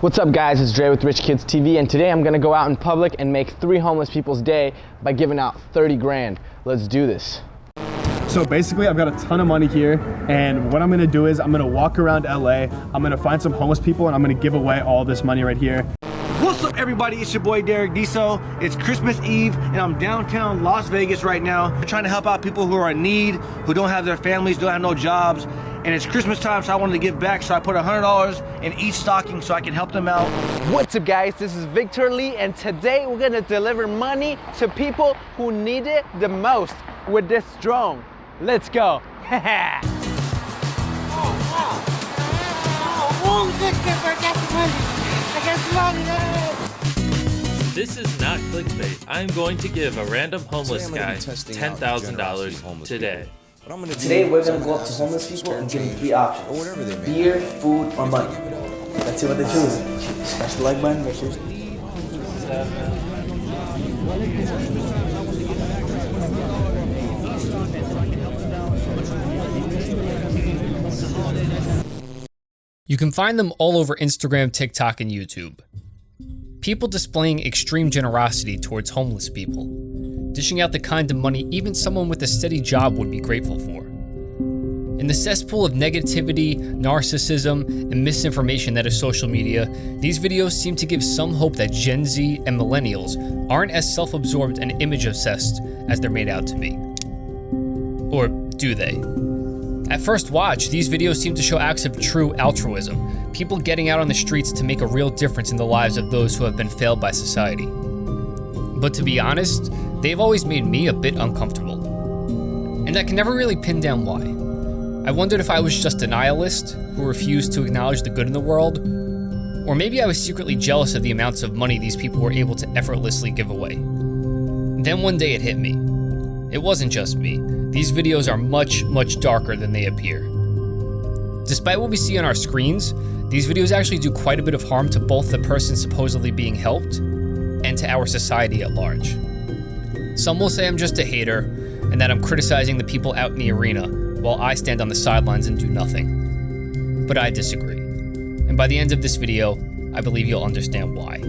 What's up guys, it's Dre with Rich Kids TV, and today I'm gonna go out in public and make 3 homeless people's day by giving out 30 grand. Let's do this. So basically I've got a ton of money here, and what I'm gonna do is I'm gonna walk around LA, I'm gonna find some homeless people, and I'm gonna give away all this money right here. What's up everybody, it's your boy Derek Diso. It's Christmas Eve and I'm downtown Las Vegas right now. I'm trying to help out people who are in need, who don't have their families, don't have no jobs. And it's Christmas time, so I wanted to give back, so I put $100 in each stocking so I can help them out. What's up guys, this is Victor Lee, and today we're gonna deliver money to people who need it the most with this drone. Let's go. This is not clickbait. I'm going to give a random homeless guy $10,000 today. Today we're going to go up to homeless people and give them 3 options. Beer, food, or money. Let's see what they choose. Smash the like button, make sure. You can find them all over Instagram, TikTok, and YouTube. People displaying extreme generosity towards homeless people, dishing out the kind of money even someone with a steady job would be grateful for. In the cesspool of negativity, narcissism, and misinformation that is social media, these videos seem to give some hope that Gen Z and millennials aren't as self-absorbed and image-obsessed as they're made out to be. Or do they? At first watch, these videos seem to show acts of true altruism, people getting out on the streets to make a real difference in the lives of those who have been failed by society. But to be honest, they've always made me a bit uncomfortable. And I can never really pin down why. I wondered if I was just a nihilist who refused to acknowledge the good in the world, or maybe I was secretly jealous of the amounts of money these people were able to effortlessly give away. Then one day it hit me. It wasn't just me. These videos are much, much darker than they appear. Despite what we see on our screens, these videos actually do quite a bit of harm to both the person supposedly being helped and to our society at large. Some will say I'm just a hater and that I'm criticizing the people out in the arena while I stand on the sidelines and do nothing. But I disagree. And by the end of this video, I believe you'll understand why.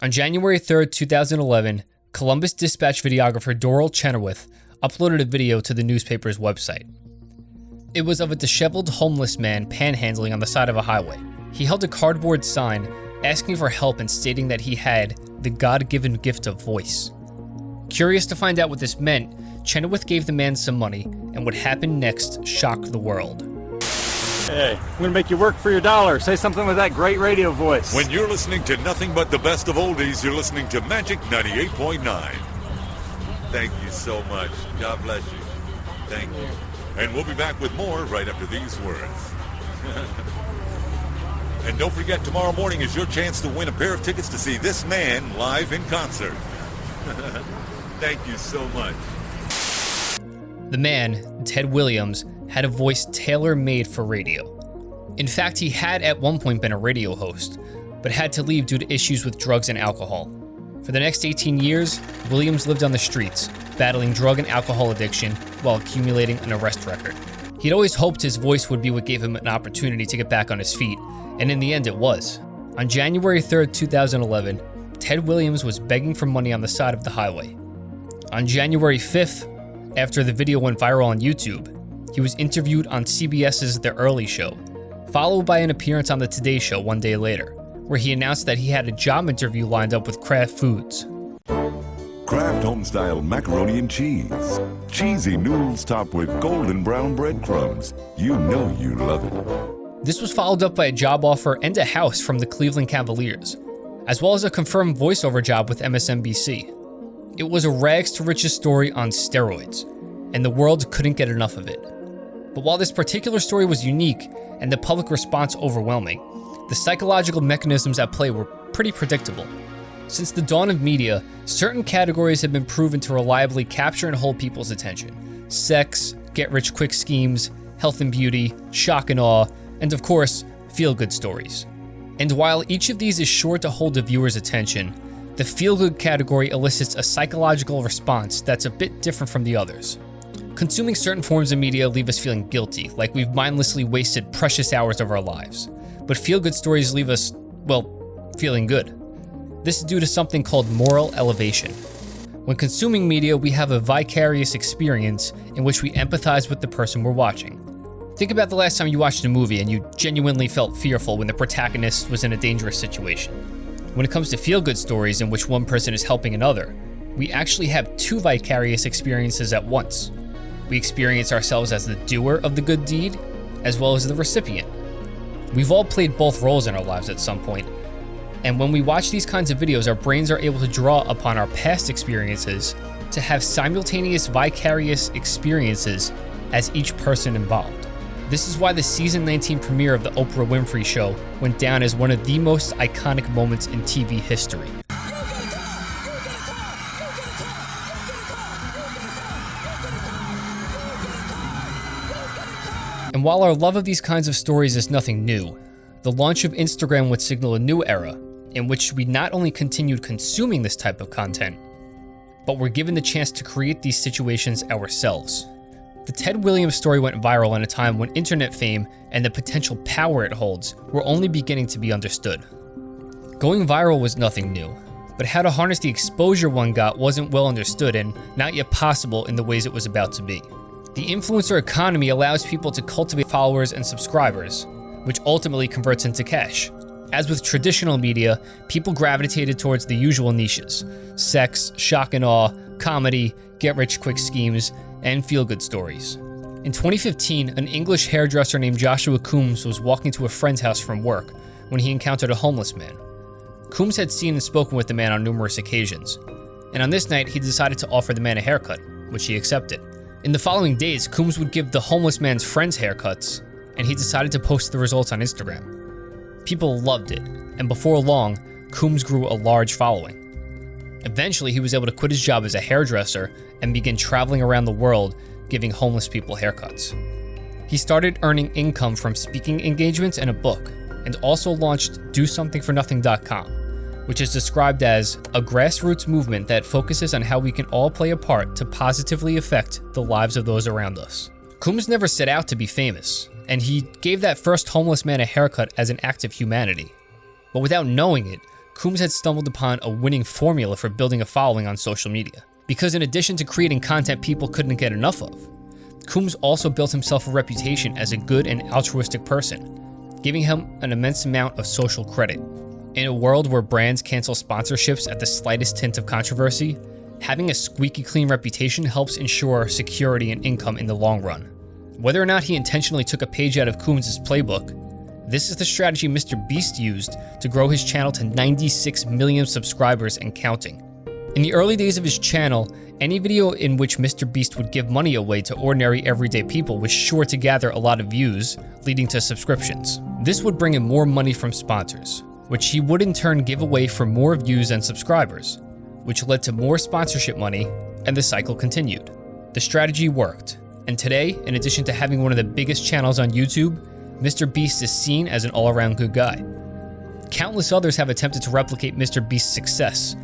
On January 3rd, 2011, Columbus Dispatch videographer Doral Chenoweth uploaded a video to the newspaper's website. It was of a disheveled homeless man panhandling on the side of a highway. He held a cardboard sign asking for help and stating that he had the God-given gift of voice. Curious to find out what this meant, Chenoweth gave the man some money, and what happened next shocked the world. Hey, I'm gonna make you work for your dollar. Say something with that great radio voice. When you're listening to nothing but the best of oldies, you're listening to Magic 98.9. Thank you so much. God bless you. Thank you. And we'll be back with more right after these words. And don't forget, tomorrow morning is your chance to win a pair of tickets to see this man live in concert. Thank you so much. The man, Ted Williams, had a voice tailor-made for radio. In fact, he had at one point been a radio host, but had to leave due to issues with drugs and alcohol. For the next 18 years, Williams lived on the streets, battling drug and alcohol addiction while accumulating an arrest record. He'd always hoped his voice would be what gave him an opportunity to get back on his feet, and in the end it was. On January 3rd, 2011, Ted Williams was begging for money on the side of the highway. On January 5th, after the video went viral on YouTube, he was interviewed on CBS's The Early Show, followed by an appearance on The Today Show one day later, where he announced that he had a job interview lined up with Kraft Foods. Kraft home-style macaroni and cheese. Cheesy noodles topped with golden brown breadcrumbs. You know you love it. This was followed up by a job offer and a house from the Cleveland Cavaliers, as well as a confirmed voiceover job with MSNBC. It was a rags to riches story on steroids, and the world couldn't get enough of it. But while this particular story was unique and the public response overwhelming, the psychological mechanisms at play were pretty predictable. Since the dawn of media, certain categories have been proven to reliably capture and hold people's attention. Sex, get-rich-quick schemes, health and beauty, shock and awe, and of course, feel-good stories. And while each of these is sure to hold the viewer's attention, The feel-good category elicits a psychological response that's a bit different from the others. Consuming certain forms of media leave us feeling guilty, like we've mindlessly wasted precious hours of our lives. But feel-good stories leave us, well, feeling good. This is due to something called moral elevation. When consuming media, we have a vicarious experience in which we empathize with the person we're watching. Think about the last time you watched a movie and you genuinely felt fearful when the protagonist was in a dangerous situation. When it comes to feel-good stories in which one person is helping another, we actually have two vicarious experiences at once. We experience ourselves as the doer of the good deed, as well as the recipient. We've all played both roles in our lives at some point, and when we watch these kinds of videos, our brains are able to draw upon our past experiences to have simultaneous vicarious experiences as each person involved. This is why the season 19 premiere of the Oprah Winfrey Show went down as one of the most iconic moments in TV history. And while our love of these kinds of stories is nothing new, the launch of Instagram would signal a new era in which we not only continued consuming this type of content, but were given the chance to create these situations ourselves. The Ted Williams story went viral in a time when internet fame and the potential power it holds were only beginning to be understood. Going viral was nothing new, but how to harness the exposure one got wasn't well understood and not yet possible in the ways it was about to be. The influencer economy allows people to cultivate followers and subscribers, which ultimately converts into cash. As with traditional media, people gravitated towards the usual niches: sex, shock and awe, comedy, get-rich-quick schemes, and feel-good stories. In 2015, an English hairdresser named Joshua Coombs was walking to a friend's house from work when he encountered a homeless man. Coombs had seen and spoken with the man on numerous occasions, and on this night he decided to offer the man a haircut, which he accepted. In the following days, Coombs would give the homeless man's friends haircuts, and he decided to post the results on Instagram. People loved it, and before long, Coombs grew a large following. Eventually, he was able to quit his job as a hairdresser and begin traveling around the world giving homeless people haircuts. He started earning income from speaking engagements and a book, and also launched DoSomethingForNothing.com, which is described as a grassroots movement that focuses on how we can all play a part to positively affect the lives of those around us. Coombs never set out to be famous, and he gave that first homeless man a haircut as an act of humanity. But without knowing it, Coombs had stumbled upon a winning formula for building a following on social media. Because in addition to creating content people couldn't get enough of, Coombs also built himself a reputation as a good and altruistic person, giving him an immense amount of social credit. In a world where brands cancel sponsorships at the slightest hint of controversy, having a squeaky clean reputation helps ensure security and income in the long run. Whether or not he intentionally took a page out of Coombs' playbook, this is the strategy Mr. Beast used to grow his channel to 96 million subscribers and counting. In the early days of his channel, any video in which Mr. Beast would give money away to ordinary everyday people was sure to gather a lot of views, leading to subscriptions. This would bring him more money from sponsors, which he would in turn give away for more views and subscribers, which led to more sponsorship money, and the cycle continued. The strategy worked, and today, in addition to having one of the biggest channels on YouTube, Mr. Beast is seen as an all-around good guy. Countless others have attempted to replicate Mr. Beast's success,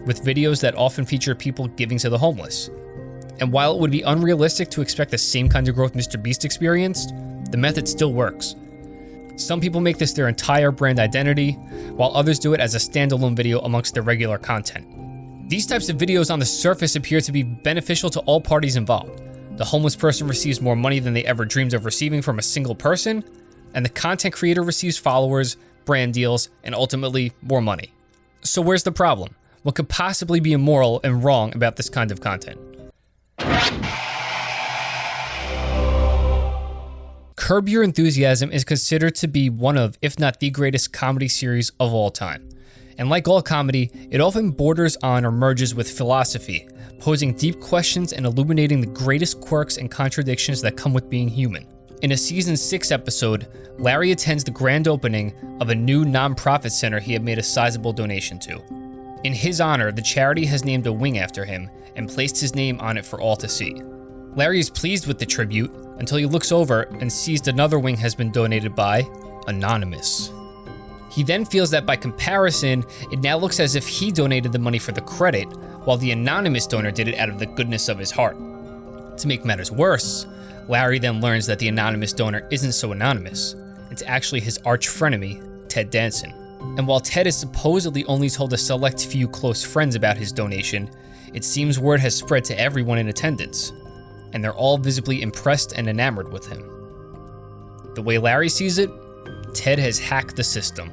with videos that often feature people giving to the homeless. And while it would be unrealistic to expect the same kind of growth Mr. Beast experienced, the method still works. Some people make this their entire brand identity, while others do it as a standalone video amongst their regular content. These types of videos on the surface appear to be beneficial to all parties involved. The homeless person receives more money than they ever dreamed of receiving from a single person, and the content creator receives followers, brand deals, and ultimately more money. So where's the problem? What could possibly be immoral and wrong about this kind of content? Curb Your Enthusiasm is considered to be one of, if not the greatest comedy series of all time. And like all comedy, it often borders on or merges with philosophy, posing deep questions and illuminating the greatest quirks and contradictions that come with being human. In a season 6 episode, Larry attends the grand opening of a new non-profit center he had made a sizable donation to. In his honor, the charity has named a wing after him and placed his name on it for all to see. Larry is pleased with the tribute until he looks over and sees another wing has been donated by Anonymous. He then feels that by comparison, it now looks as if he donated the money for the credit, while the anonymous donor did it out of the goodness of his heart. To make matters worse, Larry then learns that the anonymous donor isn't so anonymous. It's actually his arch frenemy, Ted Danson. And while Ted has supposedly only told a select few close friends about his donation, it seems word has spread to everyone in attendance, and they're all visibly impressed and enamored with him. The way Larry sees it, Ted has hacked the system.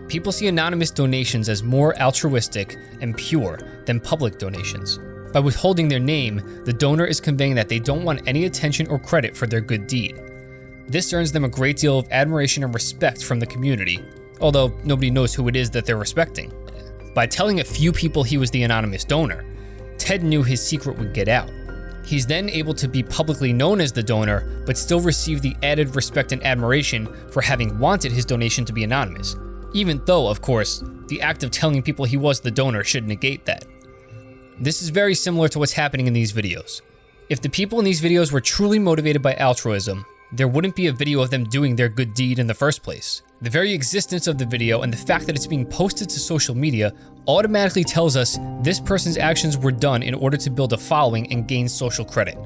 People see anonymous donations as more altruistic and pure than public donations. By withholding their name, the donor is conveying that they don't want any attention or credit for their good deed. This earns them a great deal of admiration and respect from the community, although nobody knows who it is that they're respecting. By telling a few people he was the anonymous donor, Ted knew his secret would get out. He's then able to be publicly known as the donor, but still receive the added respect and admiration for having wanted his donation to be anonymous, even though, of course, the act of telling people he was the donor should negate that. This is very similar to what's happening in these videos. If the people in these videos were truly motivated by altruism, there wouldn't be a video of them doing their good deed in the first place. The very existence of the video and the fact that it's being posted to social media automatically tells us this person's actions were done in order to build a following and gain social credit.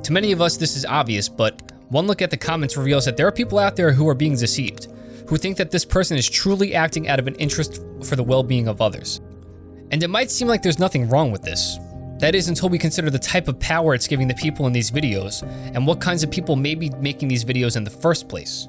To many of us, this is obvious, but one look at the comments reveals that there are people out there who are being deceived, who think that this person is truly acting out of an interest for the well-being of others. And it might seem like there's nothing wrong with this. That is, until we consider the type of power it's giving the people in these videos, and what kinds of people may be making these videos in the first place.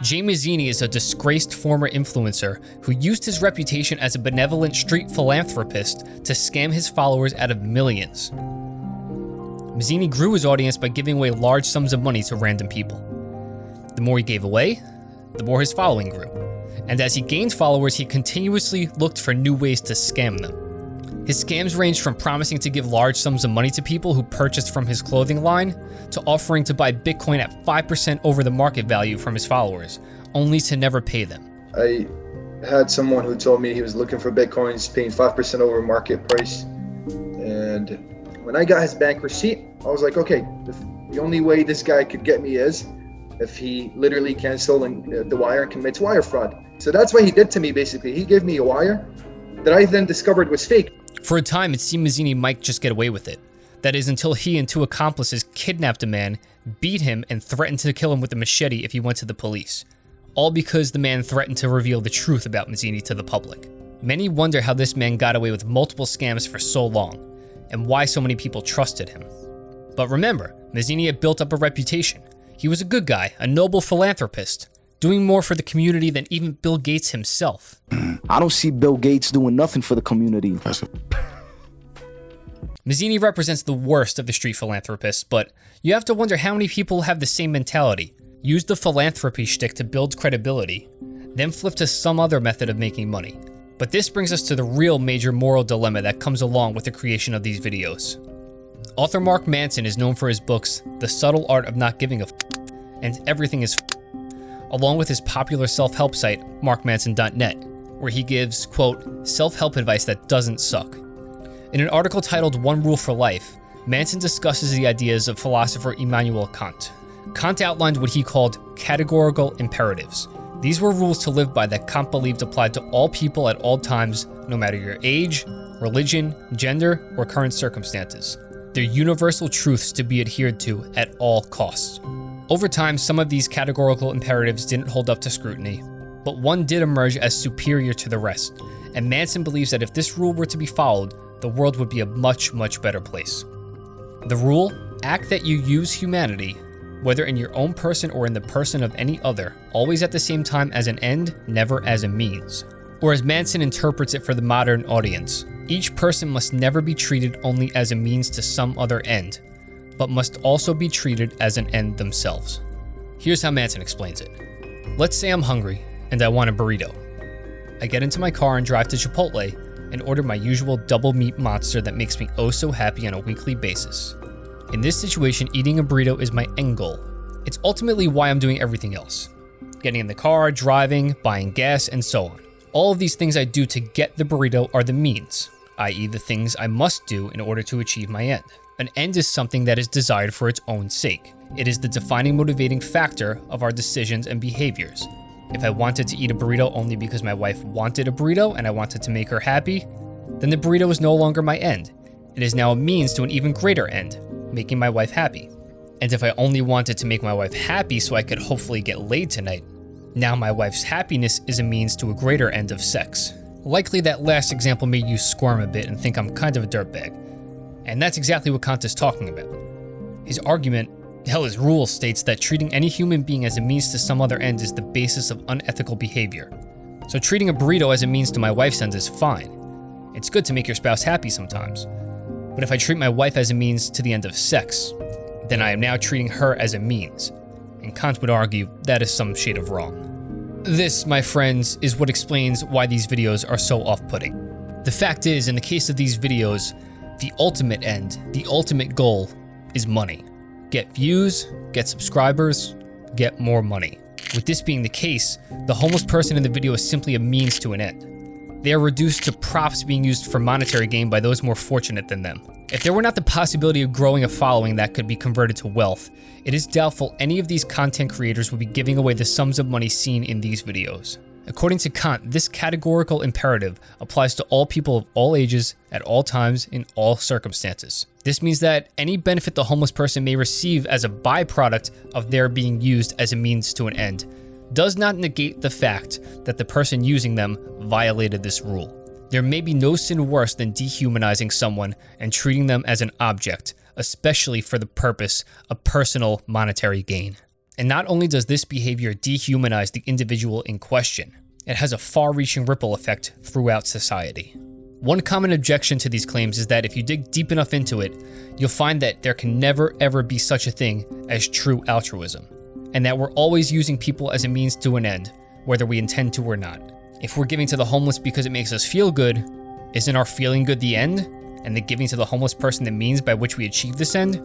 Jay Mazzini is a disgraced former influencer who used his reputation as a benevolent street philanthropist to scam his followers out of millions. Mazzini grew his audience by giving away large sums of money to random people. The more he gave away, the more his following grew. And as he gained followers, he continuously looked for new ways to scam them. His scams ranged from promising to give large sums of money to people who purchased from his clothing line, to offering to buy Bitcoin at 5% over the market value from his followers, only to never pay them. I had someone who told me he was looking for Bitcoins, paying 5% over market price. And when I got his bank receipt, I was like, okay, the only way this guy could get me is if he literally canceled the wire and commits wire fraud. So that's what he did to me, basically. He gave me a wire that I then discovered was fake. For a time, it seemed Mazzini might just get away with it. That is, until he and two accomplices kidnapped a man, beat him, and threatened to kill him with a machete if he went to the police. All because the man threatened to reveal the truth about Mazzini to the public. Many wonder how this man got away with multiple scams for so long, and why so many people trusted him. But remember, Mazzini had built up a reputation. He was a good guy, a noble philanthropist, doing more for the community than even Bill Gates himself. I don't see Bill Gates doing nothing for the community. Mazzini represents the worst of the street philanthropists, but you have to wonder how many people have the same mentality, use the philanthropy shtick to build credibility, then flip to some other method of making money. But this brings us to the real major moral dilemma that comes along with the creation of these videos. Author Mark Manson is known for his books, The Subtle Art of Not Giving a F*** and Everything is F***, along with his popular self-help site, markmanson.net, where he gives, quote, self-help advice that doesn't suck. In an article titled One Rule for Life, Manson discusses the ideas of philosopher Immanuel Kant. Kant outlined what he called categorical imperatives. These were rules to live by that Kant believed applied to all people at all times, no matter your age, religion, gender, or current circumstances. They're universal truths to be adhered to at all costs. Over time, some of these categorical imperatives didn't hold up to scrutiny, but one did emerge as superior to the rest, and Manson believes that if this rule were to be followed, the world would be a much, much better place. The rule, act that you use humanity, whether in your own person or in the person of any other, always at the same time as an end, never as a means. Or as Manson interprets it for the modern audience, each person must never be treated only as a means to some other end, but must also be treated as an end themselves. Here's how Manson explains it. Let's say I'm hungry and I want a burrito. I get into my car and drive to Chipotle and order my usual double meat monster that makes me oh so happy on a weekly basis. In this situation, eating a burrito is my end goal. It's ultimately why I'm doing everything else. Getting in the car, driving, buying gas, and so on. All of these things I do to get the burrito are the means, i.e. the things I must do in order to achieve my end. An end is something that is desired for its own sake. It is the defining motivating factor of our decisions and behaviors. If I wanted to eat a burrito only because my wife wanted a burrito and I wanted to make her happy, then the burrito is no longer my end. It is now a means to an even greater end, making my wife happy. And if I only wanted to make my wife happy so I could hopefully get laid tonight, now my wife's happiness is a means to a greater end of sex. Likely that last example made you squirm a bit and think I'm kind of a dirtbag. And that's exactly what Kant is talking about. His argument, hell, his rule states that treating any human being as a means to some other end is the basis of unethical behavior. So treating a burrito as a means to my wife's end is fine. It's good to make your spouse happy sometimes. But if I treat my wife as a means to the end of sex, then I am now treating her as a means. And Kant would argue that is some shade of wrong. This, my friends, is what explains why these videos are so off-putting. The fact is, in the case of these videos, the ultimate end, the ultimate goal is money. Get views, get subscribers, get more money. With this being the case, the homeless person in the video is simply a means to an end. They are reduced to props being used for monetary gain by those more fortunate than them. If there were not the possibility of growing a following that could be converted to wealth, it is doubtful any of these content creators would be giving away the sums of money seen in these videos. According to Kant, this categorical imperative applies to all people of all ages, at all times, in all circumstances. This means that any benefit the homeless person may receive as a byproduct of their being used as a means to an end does not negate the fact that the person using them violated this rule. There may be no sin worse than dehumanizing someone and treating them as an object, especially for the purpose of personal monetary gain. And not only does this behavior dehumanize the individual in question, it has a far-reaching ripple effect throughout society. One common objection to these claims is that if you dig deep enough into it, you'll find that there can never ever be such a thing as true altruism, and that we're always using people as a means to an end, whether we intend to or not. If we're giving to the homeless because it makes us feel good, isn't our feeling good the end, and the giving to the homeless person the means by which we achieve this end?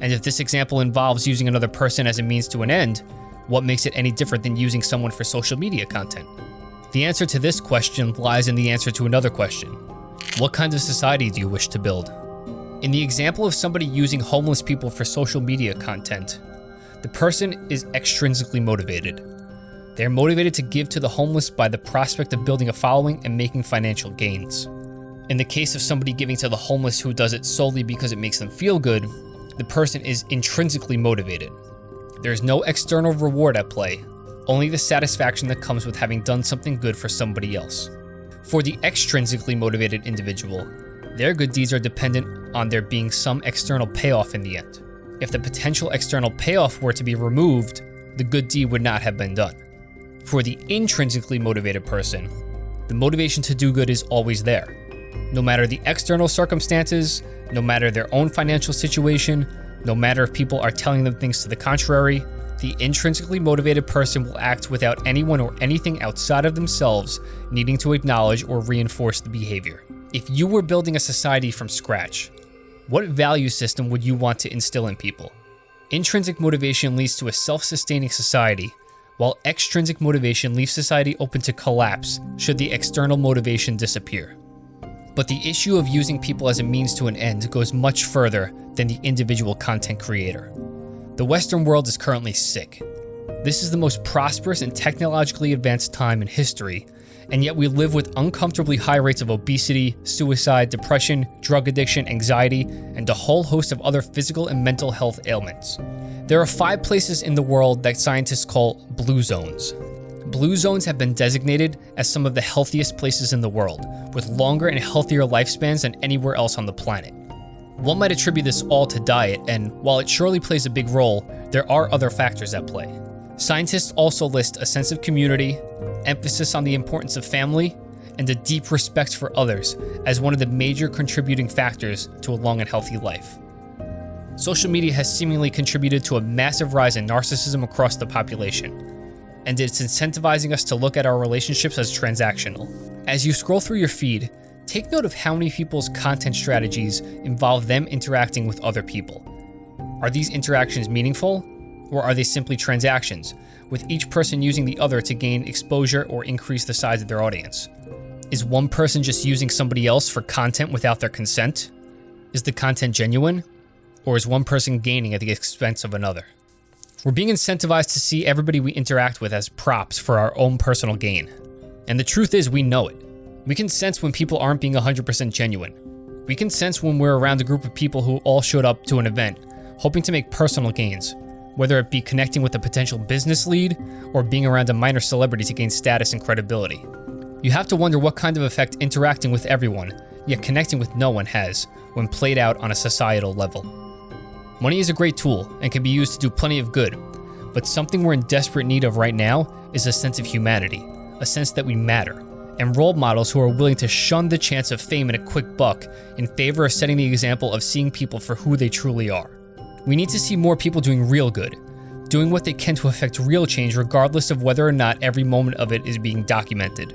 And if this example involves using another person as a means to an end, what makes it any different than using someone for social media content? The answer to this question lies in the answer to another question. What kind of society do you wish to build? In the example of somebody using homeless people for social media content, the person is extrinsically motivated. They are motivated to give to the homeless by the prospect of building a following and making financial gains. In the case of somebody giving to the homeless who does it solely because it makes them feel good, the person is intrinsically motivated. There is no external reward at play, only the satisfaction that comes with having done something good for somebody else. For the extrinsically motivated individual, their good deeds are dependent on there being some external payoff in the end. If the potential external payoff were to be removed, the good deed would not have been done. For the intrinsically motivated person, the motivation to do good is always there. No matter the external circumstances, no matter their own financial situation, no matter if people are telling them things to the contrary, the intrinsically motivated person will act without anyone or anything outside of themselves needing to acknowledge or reinforce the behavior. If you were building a society from scratch, what value system would you want to instill in people? Intrinsic motivation leads to a self-sustaining society, while extrinsic motivation leaves society open to collapse should the external motivation disappear. But the issue of using people as a means to an end goes much further than the individual content creator. The Western world is currently sick. This is the most prosperous and technologically advanced time in history, and yet we live with uncomfortably high rates of obesity, suicide, depression, drug addiction, anxiety, and a whole host of other physical and mental health ailments. There are 5 places in the world that scientists call blue zones. Blue zones have been designated as some of the healthiest places in the world, with longer and healthier lifespans than anywhere else on the planet. One might attribute this all to diet, and while it surely plays a big role, there are other factors at play. Scientists also list a sense of community, emphasis on the importance of family, and a deep respect for others as one of the major contributing factors to a long and healthy life. Social media has seemingly contributed to a massive rise in narcissism across the population, and it's incentivizing us to look at our relationships as transactional. As you scroll through your feed, take note of how many people's content strategies involve them interacting with other people. Are these interactions meaningful, or are they simply transactions, with each person using the other to gain exposure or increase the size of their audience? Is one person just using somebody else for content without their consent? Is the content genuine, or is one person gaining at the expense of another? We're being incentivized to see everybody we interact with as props for our own personal gain. And the truth is, we know it. We can sense when people aren't being 100% genuine. We can sense when we're around a group of people who all showed up to an event, hoping to make personal gains, whether it be connecting with a potential business lead or being around a minor celebrity to gain status and credibility. You have to wonder what kind of effect interacting with everyone, yet connecting with no one has when played out on a societal level. Money is a great tool and can be used to do plenty of good, but something we're in desperate need of right now is a sense of humanity, a sense that we matter, and role models who are willing to shun the chance of fame and a quick buck in favor of setting the example of seeing people for who they truly are. We need to see more people doing real good, doing what they can to affect real change regardless of whether or not every moment of it is being documented.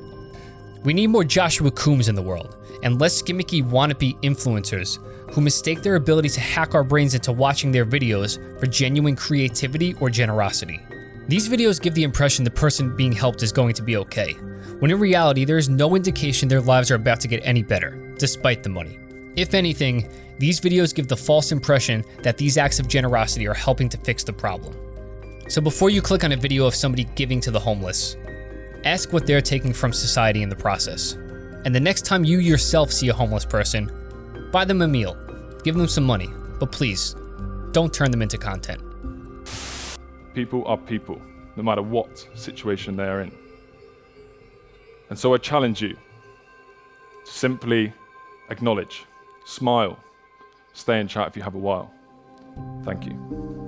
We need more Joshua Coombs in the world, and less gimmicky wannabe influencers who mistake their ability to hack our brains into watching their videos for genuine creativity or generosity. These videos give the impression the person being helped is going to be okay, when in reality there is no indication their lives are about to get any better, despite the money. If anything, these videos give the false impression that these acts of generosity are helping to fix the problem. So before you click on a video of somebody giving to the homeless, ask what they're taking from society in the process. And the next time you yourself see a homeless person, buy them a meal, give them some money, but please, don't turn them into content. People are people, no matter what situation they are in. And so I challenge you to simply acknowledge, smile, stay in chat if you have a while. Thank you.